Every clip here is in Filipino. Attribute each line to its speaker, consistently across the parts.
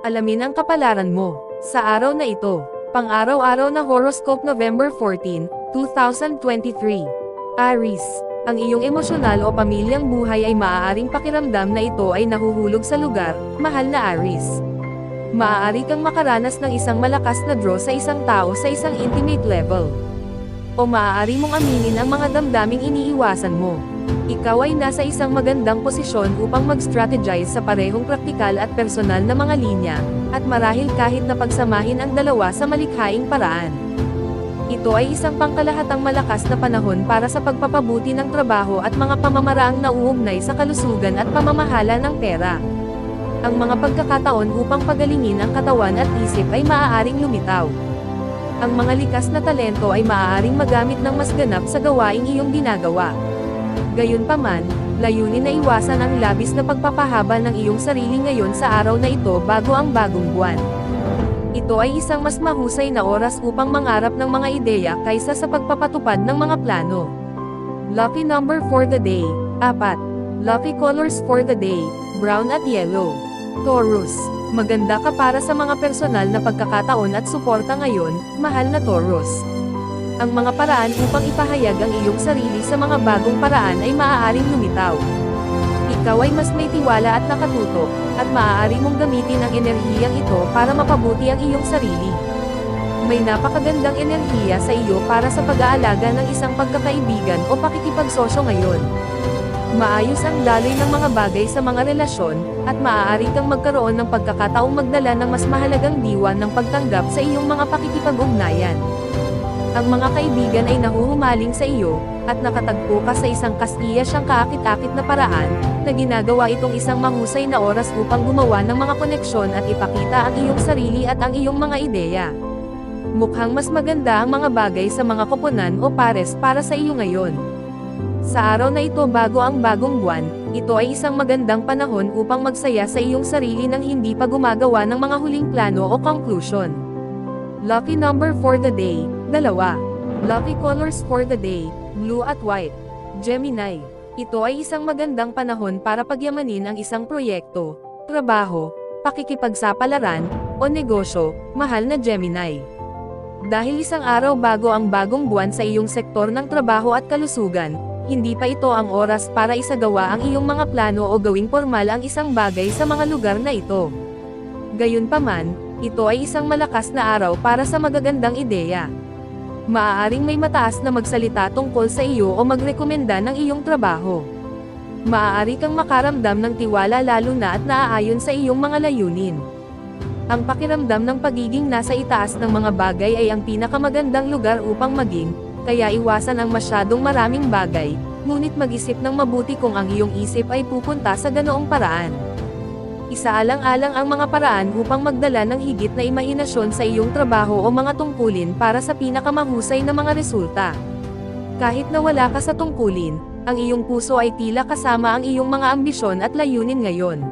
Speaker 1: Alamin ang kapalaran mo sa araw na ito. Pang-araw-araw na horoscope November 14, 2023. Aries, ang iyong emosyonal o pamilyang buhay ay maaaring pakiramdam na ito ay nahuhulog sa lugar, mahal na Aries. Maaari kang makaranas ng isang malakas na draw sa isang tao sa isang intimate level. O maaari mong aminin ang mga damdaming iniiwasan mo. Ikaw ay nasa isang magandang posisyon upang mag-strategize sa parehong praktikal at personal na mga linya, at marahil kahit na pagsamahin ang dalawa sa malikhaing paraan. Ito ay isang pangkalahatang malakas na panahon para sa pagpapabuti ng trabaho at mga pamamaraang nauugnay sa kalusugan at pamamahala ng pera. Ang mga pagkakataon upang pagalingin ang katawan at isip ay maaaring lumitaw. Ang mga likas na talento ay maaaring magamit ng mas ganap sa gawaing iyong ginagawa. Gayunpaman, layunin na iwasan ang labis na pagpapahaba ng iyong sarili ngayon sa araw na ito bago ang bagong buwan. Ito ay isang mas mahusay na oras upang mangarap ng mga ideya kaysa sa pagpapatupad ng mga plano. Lucky number for the day, 4. Lucky colors for the day, brown at yellow. Taurus, maganda ka para sa mga personal na pagkakataon at suporta ngayon, mahal na Taurus. Ang mga paraan upang ipahayag ang iyong sarili sa mga bagong paraan ay maaaring lumitaw. Ikaw ay mas may tiwala at nakatutok, at maaari mong gamitin ang enerhiyang ito para mapabuti ang iyong sarili. May napakagandang enerhiya sa iyo para sa pag-aalaga ng isang pagkakaibigan o pakikipagsosyo ngayon. Maayos ang daloy ng mga bagay sa mga relasyon, at maaari kang magkaroon ng pagkakataong magdala ng mas mahalagang diwan ng pagtanggap sa iyong mga pakikipag-ugnayan. Ang mga kaibigan ay nahuhumaling sa iyo, at nakatagpo ka sa isang kasiya siyang kaakit-akit na paraan, na ginagawa itong isang mahusay na oras upang gumawa ng mga koneksyon at ipakita ang iyong sarili at ang iyong mga ideya. Mukhang mas maganda ang mga bagay sa mga koponan o pares para sa iyo ngayon. Sa araw na ito bago ang bagong buwan, ito ay isang magandang panahon upang magsaya sa iyong sarili nang hindi pa gumagawa ng mga huling plano o conclusion. Lucky number for the day, 2. Lucky colors for the day, blue at white. Gemini, ito ay isang magandang panahon para pagyamanin ang isang proyekto, trabaho, pakikipagsapalaran, o negosyo, mahal na Gemini. Dahil isang araw bago ang bagong buwan sa iyong sektor ng trabaho at kalusugan, hindi pa ito ang oras para isagawa ang iyong mga plano o gawing formal ang isang bagay sa mga lugar na ito. Gayunpaman, ito ay isang malakas na araw para sa magagandang ideya. Maaaring may mataas na magsalita tungkol sa iyo o magrekomenda ng iyong trabaho. Maaari kang makaramdam ng tiwala lalo na at naaayon sa iyong mga layunin. Ang pakiramdam ng pagiging nasa itaas ng mga bagay ay ang pinakamagandang lugar upang maging, kaya iwasan ang masyadong maraming bagay, ngunit mag-isip ng mabuti kung ang iyong isip ay pupunta sa ganoong paraan. Isaalang-alang ang mga paraan upang magdala ng higit na imahinasyon sa iyong trabaho o mga tungkulin para sa pinakamahusay na mga resulta. Kahit na wala ka sa tungkulin, ang iyong puso ay tila kasama ang iyong mga ambisyon at layunin ngayon.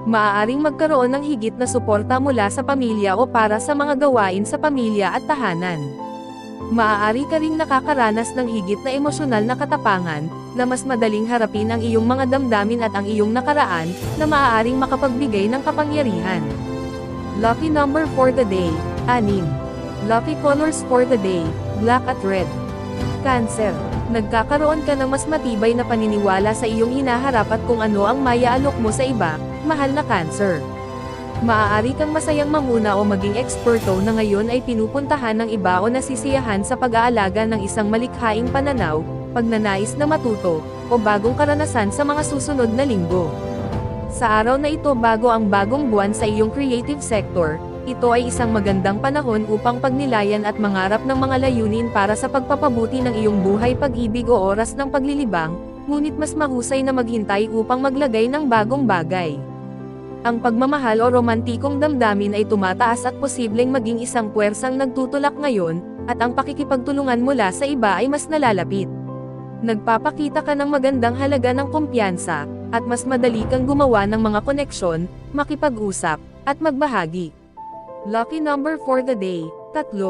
Speaker 1: Maaaring magkaroon ng higit na suporta mula sa pamilya o para sa mga gawain sa pamilya at tahanan. Maaari ka ring nakakaranas ng higit na emosyonal na katapangan, na mas madaling harapin ang iyong mga damdamin at ang iyong nakaraan, na maaaring makapagbigay ng kapangyarihan. Lucky number for the day, 6. Lucky colors for the day, black at red. Cancer, nagkakaroon ka ng mas matibay na paniniwala sa iyong hinaharap at kung ano ang maiaalok mo sa iba, mahal na Cancer. Maaari kang masayang mamuna o maging eksperto na ngayon ay pinupuntahan ng iba o nasisiyahan sa pag-aalaga ng isang malikhaing pananaw, pagnanais na matuto, o bagong karanasan sa mga susunod na linggo. Sa araw na ito bago ang bagong buwan sa iyong creative sector, ito ay isang magandang panahon upang pagnilayan at mangarap ng mga layunin para sa pagpapabuti ng iyong buhay pag-ibig o oras ng paglilibang, ngunit mas mahusay na maghintay upang maglagay ng bagong bagay. Ang pagmamahal o romantikong damdamin ay tumataas at posibleng maging isang puwersang nagtutulak ngayon, at ang pakikipagtulungan mula sa iba ay mas nalalapit. Nagpapakita ka ng magandang halaga ng kumpiyansa, at mas madali kang gumawa ng mga koneksyon, makipag-usap, at magbahagi. Lucky number for the day, 3.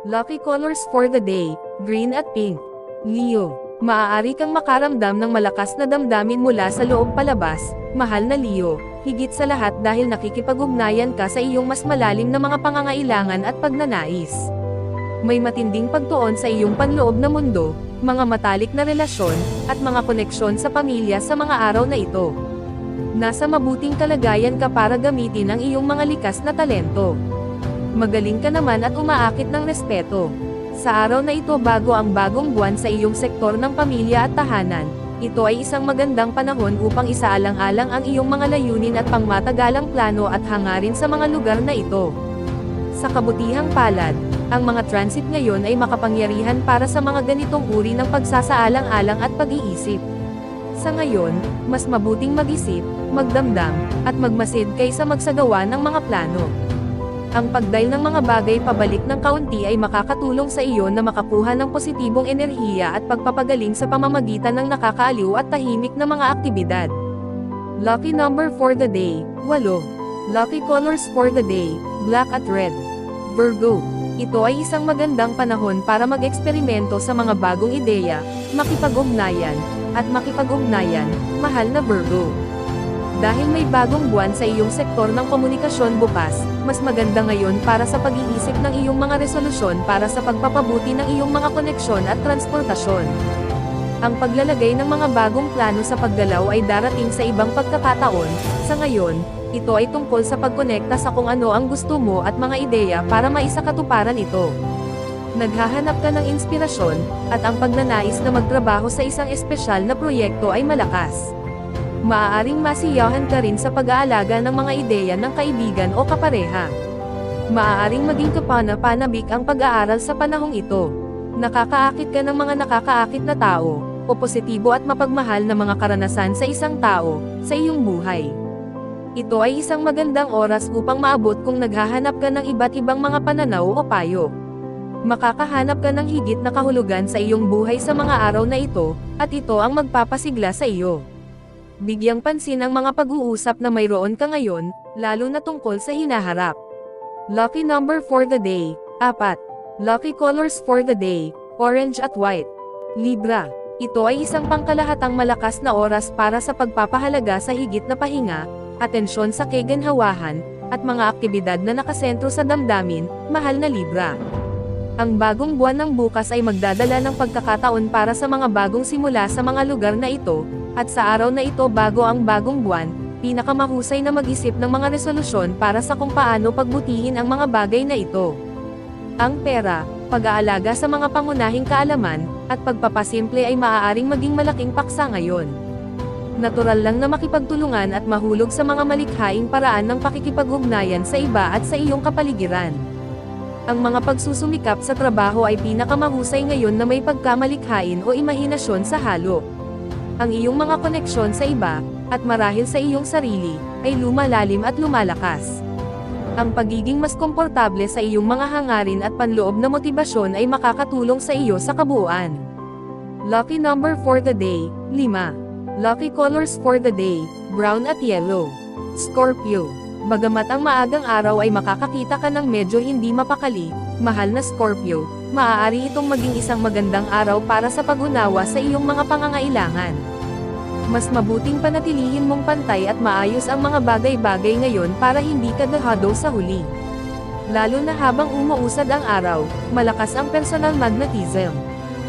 Speaker 1: Lucky colors for the day, green at pink. Leo, Maaari kang makaramdam ng malakas na damdamin mula sa loob palabas, mahal na Leo, higit sa lahat dahil nakikipag-ugnayan ka sa iyong mas malalim na mga pangangailangan at pagnanais. May matinding pagtuon sa iyong panloob na mundo, mga matalik na relasyon, at mga koneksyon sa pamilya sa mga araw na ito. Nasa mabuting kalagayan ka para gamitin ang iyong mga likas na talento. Magaling ka naman at umaakit ng respeto. Sa araw na ito bago ang bagong buwan sa iyong sektor ng pamilya at tahanan, ito ay isang magandang panahon upang isaalang-alang ang iyong mga layunin at pangmatagalang plano at hangarin sa mga lugar na ito. Sa kabutihang palad, ang mga transit ngayon ay makapangyarihan para sa mga ganitong uri ng pagsasaalang-alang at pag-iisip. Sa ngayon, mas mabuting mag-isip, magdamdam, at magmasid kaysa magsagawa ng mga plano. Ang pagdayal ng mga bagay pabalik ng kaunti ay makakatulong sa iyo na makakuha ng positibong enerhiya at pagpapagaling sa pamamagitan ng nakakaaliw at tahimik na mga aktibidad. Lucky number for the day, 8. Lucky colors for the day, black at red. Virgo. Ito ay isang magandang panahon para mag-eksperimento sa mga bagong ideya, makipag-ugnayan, mahal na Virgo. Dahil may bagong buwan sa iyong sektor ng komunikasyon bukas, mas maganda ngayon para sa pag-iisip ng iyong mga resolusyon para sa pagpapabuti ng iyong mga koneksyon at transportasyon. Ang paglalagay ng mga bagong plano sa paggalaw ay darating sa ibang pagkakataon. Sa ngayon, ito ay tungkol sa pagkonekta sa kung ano ang gusto mo at mga ideya para maisakatuparan ito. Naghahanap ka ng inspirasyon, at ang pagnanais na magtrabaho sa isang espesyal na proyekto ay malakas. Maaaring masiyahan ka rin sa pag-aalaga ng mga ideya ng kaibigan o kapareha. Maaaring maging kapana-panabik ang pag-aaral sa panahong ito. Nakakaakit ka ng mga nakakaakit na tao, o positibo at mapagmahal na mga karanasan sa isang tao, sa iyong buhay. Ito ay isang magandang oras upang maabot kung naghahanap ka ng iba't ibang mga pananaw o payo. Makakahanap ka ng higit na kahulugan sa iyong buhay sa mga araw na ito, at ito ang magpapasigla sa iyo. Bigyang pansin ang mga pag-uusap na mayroon ka ngayon, lalo na tungkol sa hinaharap. Lucky number for the day, 4. Lucky colors for the day, orange at white. Libra. Ito ay isang pangkalahatang malakas na oras para sa pagpapahalaga sa higit na pahinga, atensyon sa kaginhawahan, at mga aktibidad na nakasentro sa damdamin, mahal na Libra. Ang bagong buwan ng bukas ay magdadala ng pagkakataon para sa mga bagong simula sa mga lugar na ito, at sa araw na ito bago ang bagong buwan, pinakamahusay na mag-isip ng mga resolusyon para sa kung paano pagbutihin ang mga bagay na ito. Ang pera, pag-aalaga sa mga pangunahing kaalaman, at pagpapasimple ay maaaring maging malaking paksa ngayon. Natural lang na makipagtulungan at mahulog sa mga malikhaing paraan ng pakikipag-ugnayan sa iba at sa iyong kapaligiran. Ang mga pagsusumikap sa trabaho ay pinakamahusay ngayon na may pagkamalikhain o imahinasyon sa halo. Ang iyong mga koneksyon sa iba, at marahil sa iyong sarili, ay lumalalim at lumalakas. Ang pagiging mas komportable sa iyong mga hangarin at panloob na motibasyon ay makakatulong sa iyo sa kabuuan. Lucky number for the day, 5. Lucky colors for the day, brown at yellow. Scorpio. Bagamat ang maagang araw ay makakakita ka ng medyo hindi mapakali, mahal na Scorpio, maaari itong maging isang magandang araw para sa pag-unawa sa iyong mga pangangailangan. Mas mabuting panatilihin mong pantay at maayos ang mga bagay-bagay ngayon para hindi ka dehado sa huli. Lalo na habang umuusad ang araw, malakas ang personal magnetism.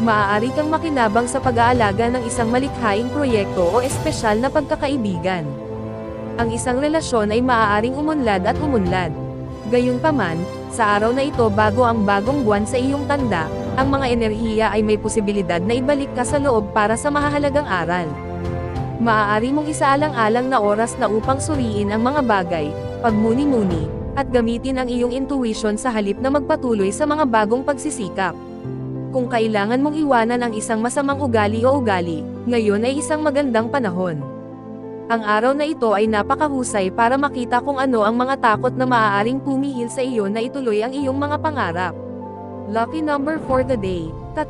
Speaker 1: Maaari kang makinabang sa pag-aalaga ng isang malikhaing proyekto o espesyal na pagkakaibigan. Ang isang relasyon ay maaaring umunlad at umunlad. Gayunpaman, sa araw na ito bago ang bagong buwan sa iyong tanda, ang mga enerhiya ay may posibilidad na ibalik ka sa loob para sa mahahalagang aral. Maaari mong isaalang-alang na oras na upang suriin ang mga bagay, pagmuni-muni, at gamitin ang iyong intuition sa halip na magpatuloy sa mga bagong pagsisikap. Kung kailangan mong iwanan ang isang masamang ugali o ugali, ngayon ay isang magandang panahon. Ang araw na ito ay napakahusay para makita kung ano ang mga takot na maaaring pumihil sa iyo na ituloy ang iyong mga pangarap. Lucky number for the day, 3.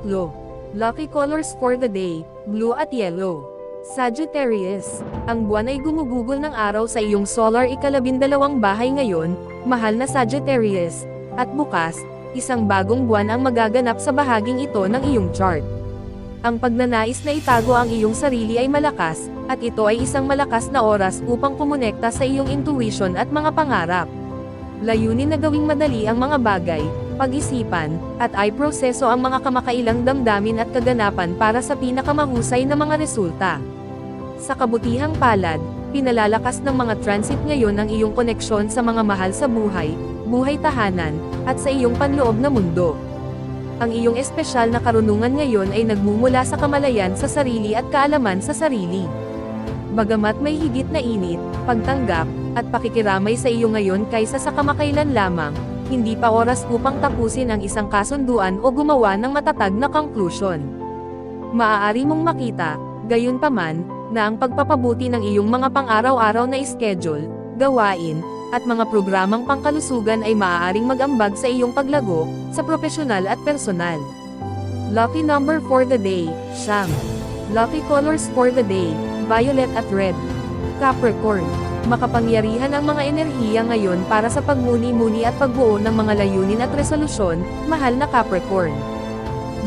Speaker 1: Lucky colors for the day, blue at yellow. Sagittarius. Ang buwan ay gumugugol ng araw sa iyong solar ika-12 bahay ngayon, mahal na Sagittarius, at bukas, isang bagong buwan ang magaganap sa bahaging ito ng iyong chart. Ang pagnanais na itago ang iyong sarili ay malakas, at ito ay isang malakas na oras upang kumonekta sa iyong intuition at mga pangarap. Layunin na gawing madali ang mga bagay, pag-isipan, at ay proseso ang mga kamakailang damdamin at kaganapan para sa pinakamahusay na mga resulta. Sa kabutihang palad, pinalalakas ng mga transit ngayon ang iyong koneksyon sa mga mahal sa buhay, buhay tahanan, at sa iyong panloob na mundo. Ang iyong espesyal na karunungan ngayon ay nagmumula sa kamalayan sa sarili at kaalaman sa sarili. Bagamat may higit na init, pagtanggap, at pakikiramay sa iyo ngayon kaysa sa kamakailan lamang, hindi pa oras upang tapusin ang isang kasunduan o gumawa ng matatag na konklusyon. Maaari mong makita, gayunpaman, na ang pagpapabuti ng iyong mga pang-araw-araw na schedule, gawain, at mga programang pangkalusugan ay maaaring mag-ambag sa iyong paglago, sa profesional at personal. Lucky number for the day, Siyam. Lucky colors for the day, violet at red. Capricorn. Makapangyarihan ang mga enerhiya ngayon para sa pagmuni-muni at pagbuo ng mga layunin at resolusyon, mahal na Capricorn.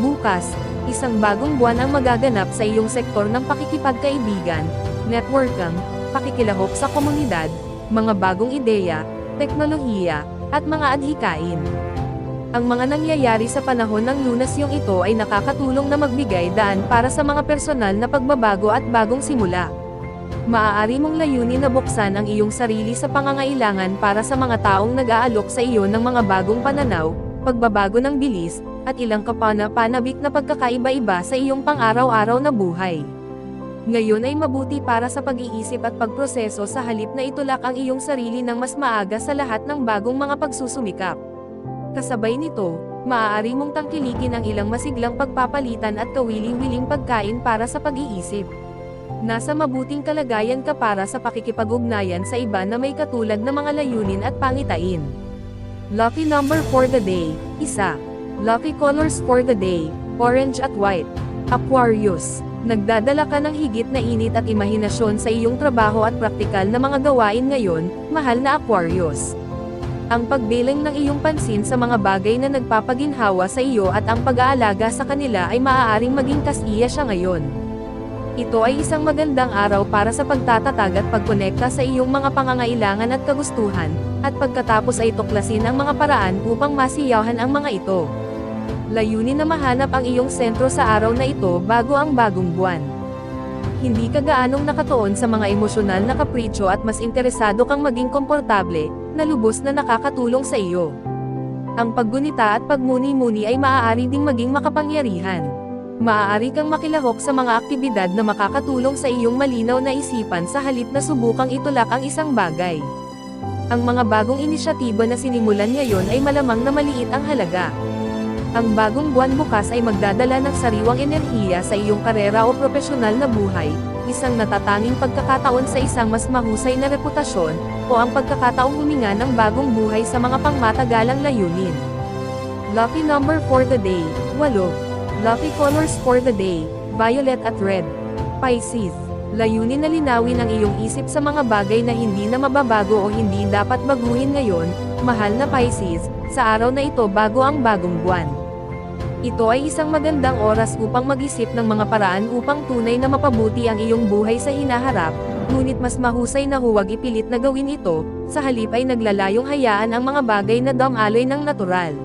Speaker 1: Bukas, isang bagong buwan ang magaganap sa iyong sektor ng pakikipagkaibigan, networking, pakikilahok sa komunidad, mga bagong ideya, teknolohiya, at mga adhikain. Ang mga nangyayari sa panahon ng lunasyong ito ay nakakatulong na magbigay daan para sa mga personal na pagbabago at bagong simula. Maaari mong layunin na buksan ang iyong sarili sa pangangailangan para sa mga taong nag-aalok sa iyo ng mga bagong pananaw, pagbabago ng bilis, at ilang kapana-panabik na pagkakaiba-iba sa iyong pang-araw-araw na buhay. Ngayon ay mabuti para sa pag-iisip at pagproseso sa halip na itulak ang iyong sarili ng mas maaga sa lahat ng bagong mga pagsusumikap. Kasabay nito, maaari mong tangkilikin ang ilang masiglang pagpapalitan at kawiling-wiling pagkain para sa pag-iisip. Nasa mabuting kalagayan ka para sa pakikipag-ugnayan sa iba na may katulad na mga layunin at pangitain. Lucky number for the day, 1. Lucky colors for the day, orange at white. Aquarius. Nagdadala ka ng higit na init at imahinasyon sa iyong trabaho at praktikal na mga gawain ngayon, mahal na Aquarius. Ang pagbilang ng iyong pansin sa mga bagay na nagpapaginhawa sa iyo at ang pag-aalaga sa kanila ay maaaring maging kasiya siya ngayon. Ito ay isang magandang araw para sa pagtatatag at pagkonekta sa iyong mga pangangailangan at kagustuhan, at pagkatapos ay tuklasin ang mga paraan upang masiyahan ang mga ito. Layunin na mahanap ang iyong sentro sa araw na ito bago ang bagong buwan. Hindi ka gaanong nakatuon sa mga emosyonal na kapritsyo at mas interesado kang maging komportable, na lubos na nakakatulong sa iyo. Ang paggunita at pagmuni-muni ay maaari ding maging makapangyarihan. Maaari kang makilahok sa mga aktibidad na makakatulong sa iyong malinaw na isipan sa halip na subukang itulak ang isang bagay. Ang mga bagong inisyatiba na sinimulan ngayon ay malamang na maliit ang halaga. Ang bagong buwan bukas ay magdadala ng sariwang enerhiya sa iyong karera o profesional na buhay, isang natatanging pagkakataon sa isang mas mahusay na reputasyon, o ang pagkakataong huminga ng bagong buhay sa mga pangmatagalang layunin. Lucky number for the day, 8. Lucky colors for the day, violet at red. Pisces. Layunin na linawin ang iyong isip sa mga bagay na hindi na mababago o hindi dapat baguhin ngayon, mahal na Pisces, sa araw na ito bago ang bagong buwan. Ito ay isang magandang oras upang mag-isip ng mga paraan upang tunay na mapabuti ang iyong buhay sa hinaharap, ngunit mas mahusay na huwag ipilit na gawin ito, sa halip ay naglalayong hayaan ang mga bagay na dumaloy ng natural.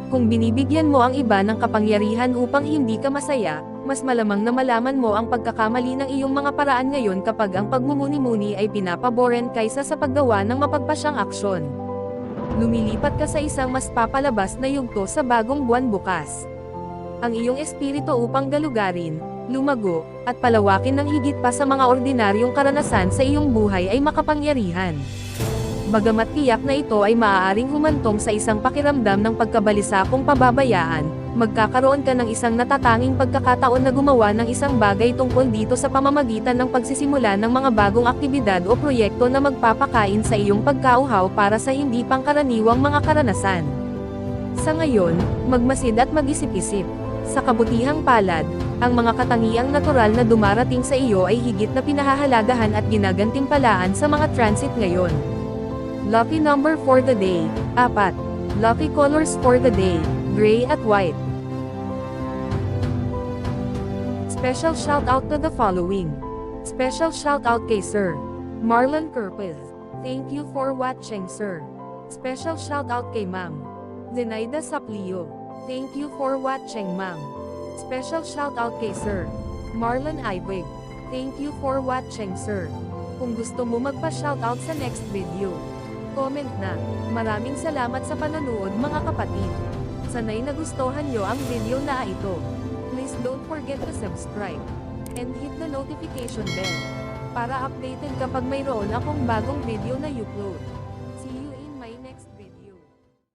Speaker 1: Kung binibigyan mo ang iba ng kapangyarihan upang hindi ka masaya, mas malamang na malaman mo ang pagkakamali ng iyong mga paraan ngayon kapag ang pagmumuni-muni ay pinapaboren kaysa sa paggawa ng mapagpasyang aksyon. Lumilipat ka sa isang mas papalabas na yugto sa bagong buwan bukas. Ang iyong espiritu upang galugarin, lumago, at palawakin ng higit pa sa mga ordinaryong karanasan sa iyong buhay ay makapangyarihan. Bagamat tiyak na ito ay maaaring humantong sa isang pakiramdam ng pagkabalisakong pababayaan, magkakaroon ka ng isang natatanging pagkakataon na gumawa ng isang bagay tungkol dito sa pamamagitan ng pagsisimula ng mga bagong aktibidad o proyekto na magpapakain sa iyong pagkauhaw para sa hindi pangkaraniwang mga karanasan. Sa ngayon, magmasid at mag-isip-isip. Sa kabutihang palad, ang mga katangiang natural na dumarating sa iyo ay higit na pinahahalagahan at ginagantimpalaan sa mga transit ngayon. Lucky number for the day, 4. Lucky colors for the day, gray at white. Special shoutout to the following. Special shoutout kay Sir Marlon Kerpez. Thank you for watching, sir. Special shoutout kay Ma'am Zenaida Saplio. Thank you for watching, ma'am. Special shoutout kay Sir Marlon Ibig. Thank you for watching, sir. Kung gusto mo magpa-shoutout sa next video, comment na. Maraming salamat sa panonood, mga kapatid. Sanay nagustuhan nyo ang video na ito. Please don't forget to subscribe and hit the notification bell para updated kapag mayroon akong bagong video na upload.